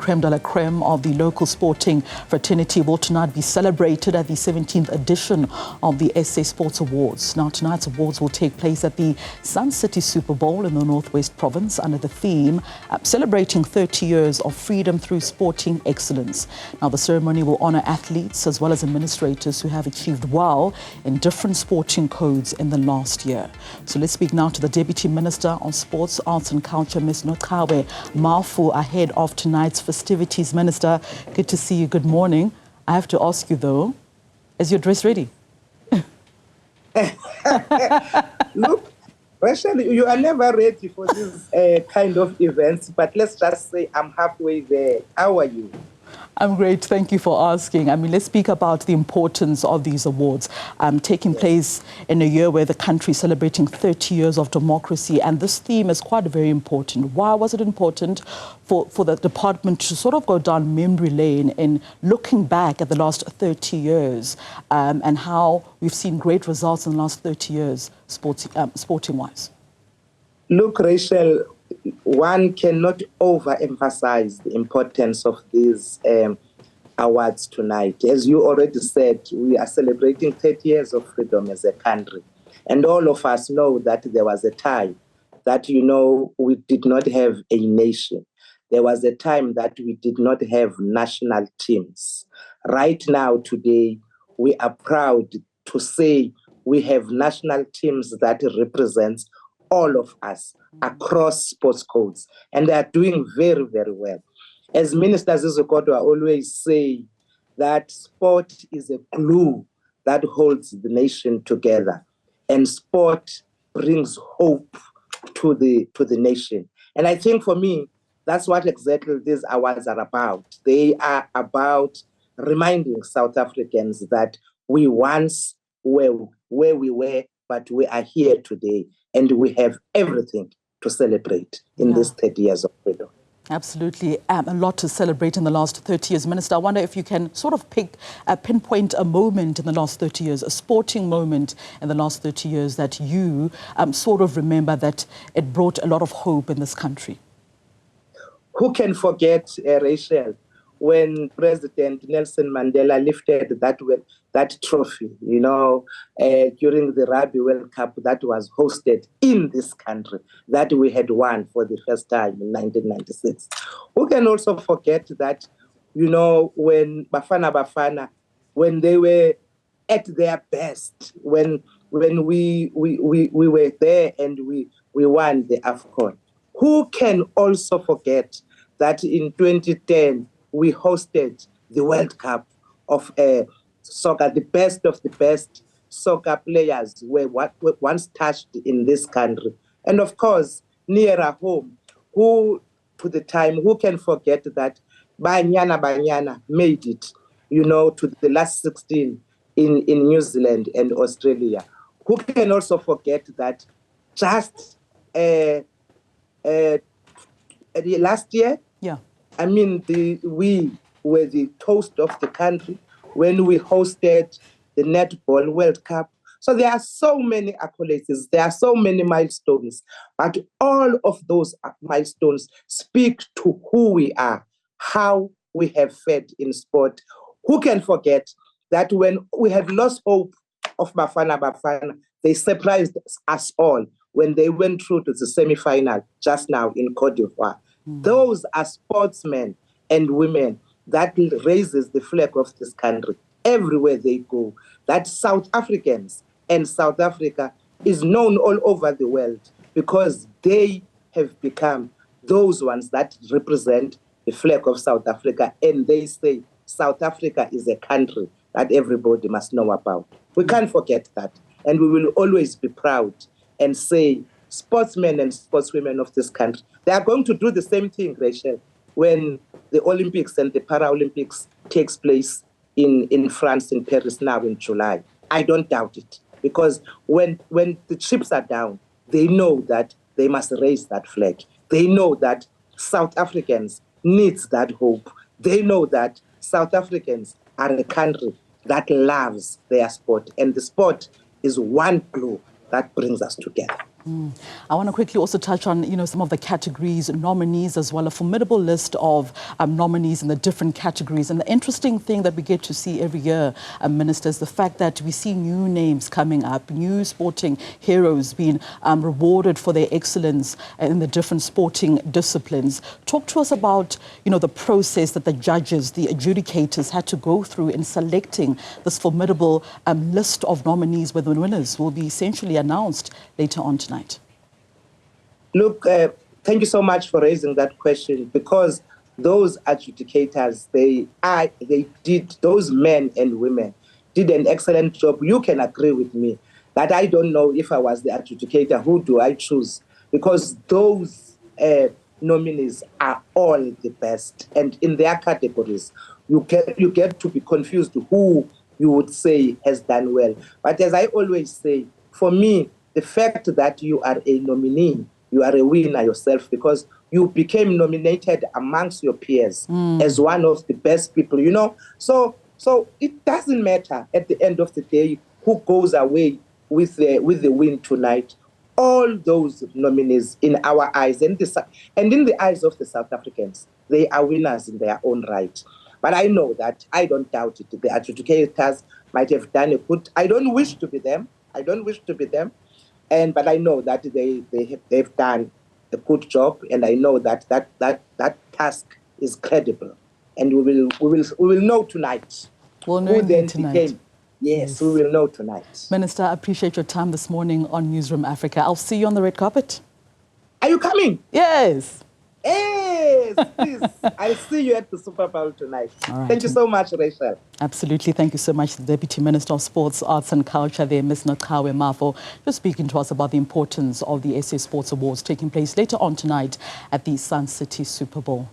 crème de la crème of the local sporting fraternity will tonight be celebrated at the 17th edition of the SA Sports Awards. Now, tonight's awards will take place at the Sunity Super Bowl in the Northwest Province under the theme celebrating 30 years of freedom through sporting excellence. Now, the ceremony will honour athletes as well as administrators who have achieved well in different sporting codes in the last year. So let's speak now to the Deputy Minister of Sports, Arts and Culture, Ms. Nocawe, Mafu, ahead of tonight's festivities. Minister, good to see you. Good morning. I have to ask you though, is your dress ready? Look, Rachel, you are never ready for this kind of events, but let's just say I'm halfway there. How are you? I'm great. Thank you for asking. I mean, let's speak about the importance of these awards taking place in a year where the country is celebrating 30 years of democracy. And this theme is quite very important. Why was it important for the department to sort of go down memory lane in looking back at the last 30 years and how we've seen great results in the last 30 years sporting-wise? Look, Rachel, one cannot overemphasize the importance of these awards tonight. As you already said, we are celebrating 30 years of freedom as a country. And all of us know that there was a time that, we did not have a nation. There was a time that we did not have national teams. Right now, today, we are proud to say we have national teams that represents all of us across sports codes, and they are doing very, very well. As Minister Zizokoto always say, that sport is a glue that holds the nation together, and sport brings hope to the nation. And I think for me, that's what exactly these awards are about. They are about reminding South Africans that we once were where we were, but we are here today, and we have everything to celebrate in these 30 years of freedom. Absolutely. A lot to celebrate in the last 30 years. Minister, I wonder if you can sort of pinpoint a moment in the last 30 years, a sporting moment in the last 30 years that you sort of remember that it brought a lot of hope in this country. Who can forget, Rachel, when President Nelson Mandela lifted that trophy, during the Rugby World Cup that was hosted in this country, that we had won for the first time in 1996. Who can also forget that, when Bafana, when they were at their best, when we were there and we won the AFCON. Who can also forget that in 2010, we hosted the World Cup of soccer. The best of the best soccer players were once touched in this country. And of course, nearer home, who can forget that Banyana made it, to the last 16 in New Zealand and Australia. Who can also forget that just last year, I mean, we were the toast of the country when we hosted the Netball World Cup. So there are so many accolades, there are so many milestones, but all of those milestones speak to who we are, how we have fed in sport. Who can forget that when we had lost hope of Bafana, they surprised us all when they went through to the semi-final just now in Cote d'Ivoire. Those are sportsmen and women that raises the flag of this country everywhere they go. That South Africans and South Africa is known all over the world because they have become those ones that represent the flag of South Africa, and they say South Africa is a country that everybody must know about. We can't forget that, and we will always be proud and say sportsmen and sportswomen of this country, they are going to do the same thing, Rachel, when the Olympics and the Paralympics takes place in France, in Paris now in July. I don't doubt it, because when the chips are down, they know that they must raise that flag. They know that South Africans need that hope. They know that South Africans are a country that loves their sport, and the sport is one glue that brings us together. I want to quickly also touch on, some of the categories, nominees as well, a formidable list of nominees in the different categories. And the interesting thing that we get to see every year, Minister, is the fact that we see new names coming up, new sporting heroes being rewarded for their excellence in the different sporting disciplines. Talk to us about, the process that the judges, the adjudicators had to go through in selecting this formidable list of nominees, where the winners will be essentially announced later on tonight. Look, thank you so much for raising that question, because those adjudicators, those men and women did an excellent job. You can agree with me that I don't know if I was the adjudicator, who do I choose? Because those nominees are all the best, and in their categories, you get to be confused who you would say has done well. But as I always say, for me, the fact that you are a nominee, you are a winner yourself, because you became nominated amongst your peers as one of the best people, So it doesn't matter at the end of the day who goes away with the win tonight. All those nominees, in our eyes and in the eyes of the South Africans, they are winners in their own right. But I know that, I don't doubt it, the adjudicators might have done a good. I don't wish to be them. But I know that they've done a good job, and I know that task is credible, and we will know tonight. We'll know tonight. Yes, we will know tonight. Minister, I appreciate your time this morning on Newzroom Afrika. I'll see you on the red carpet. Are you coming? Yes. Yes, please. I'll see you at the Super Bowl tonight. All right. Thank you so much, Rachel. Absolutely. Thank you so much, the Deputy Minister of Sports, Arts and Culture there, Ms. Nocawe Mafu, just speaking to us about the importance of the SA Sports Awards taking place later on tonight at the Sunity Super Bowl.